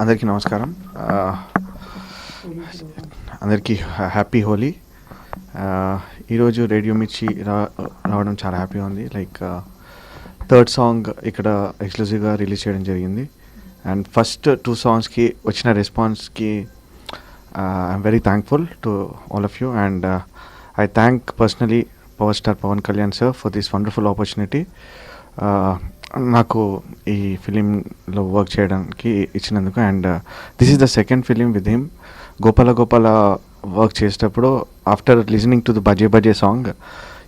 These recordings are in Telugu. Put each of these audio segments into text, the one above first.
అందరికీ నమస్కారం. అందరికీ హ్యాపీ హోలీ. ఈరోజు రేడియో మిర్చి రావడం చాలా హ్యాపీగా ఉంది. లైక్ థర్డ్ సాంగ్ ఇక్కడ ఎక్స్క్లూజివ్గా రిలీజ్ చేయడం జరిగింది. అండ్ ఫస్ట్ 2 సాంగ్స్కి వచ్చిన రెస్పాన్స్కి I'm very thankful to all of you. And I thank personally power star Pawan Kalyan sir for this wonderful opportunity. నాకు ఈ ఫిలింలో వర్క్ చేయడానికి ఇచ్చినందుకు. And this is the second film with him. Gopala work చేసేటప్పుడు ఆఫ్టర్ లిజనింగ్ టు ద బజే సాంగ్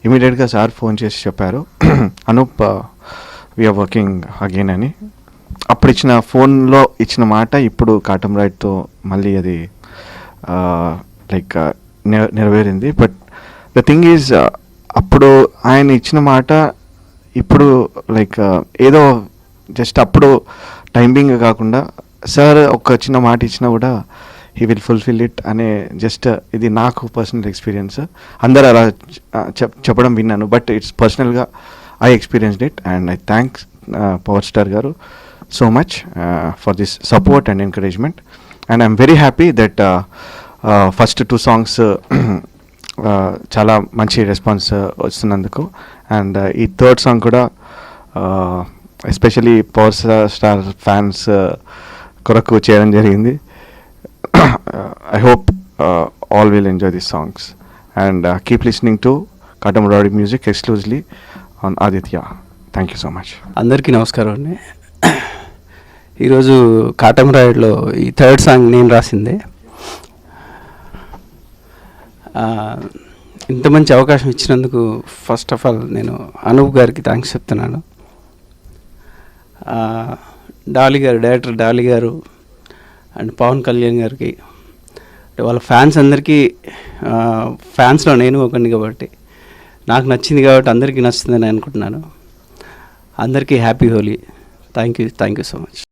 ఇమీడియట్గా సార్ ఫోన్ చేసి చెప్పారు, అనూప్ వీఆర్ వర్కింగ్ అగైన్ అని. అప్పుడు ఇచ్చిన ఫోన్లో ఇచ్చిన మాట ఇప్పుడు కాటం రైట్తో మళ్ళీ అది లైక్ నెరవేరింది. బట్ ద థింగ్ ఈజ్ అప్పుడు ఆయన ఇచ్చిన మాట ఇప్పుడు లైక్ ఏదో జస్ట్ అప్పుడు టైమింగ్ కాకుండా సార్ ఒక చిన్న మాట ఇచ్చినా కూడా హీ విల్ ఫుల్ఫిల్ ఇట్ అనే జస్ట్ ఇది నాకు పర్సనల్ ఎక్స్పీరియన్స్. అందరూ అలా చెప్పడం విన్నాను, బట్ ఇట్స్ పర్సనల్గా I experienced it. And I thanks power star గారు so much for this support and encouragement. And I'm very happy that first 2 songs చాలా మంచి రెస్పాన్స్ వస్తున్నందుకు. అండ్ ఈ థర్డ్ సాంగ్ కూడా ఎస్పెషలీ పవర్ స్టార్ ఫ్యాన్స్ కొరకు చేయడం జరిగింది. I hope all will enjoy this songs and keep listening to కాటం రాడి music exclusively on Aditya. Thank you so much. అందరికీ నమస్కారం అండి. ఈరోజు కాటం రాయుడులో ఈ థర్డ్ సాంగ్ నేను రాసిందే. ఇంత మంచి అవకాశం ఇచ్చినందుకు ఫస్ట్ ఆఫ్ ఆల్ నేను అనూప్ గారికి థ్యాంక్స్ చెప్తున్నాను. డాలీ గారు, డైరెక్టర్ డాలీ గారు అండ్ పవన్ కళ్యాణ్ గారికి, వాళ్ళ ఫ్యాన్స్ అందరికీ, ఫ్యాన్స్లో నేను ఒకరిని కాబట్టి నాకు నచ్చింది కాబట్టి అందరికీ నచ్చుతుందని అనుకుంటున్నాను. అందరికీ happy Holi. Thank you so much.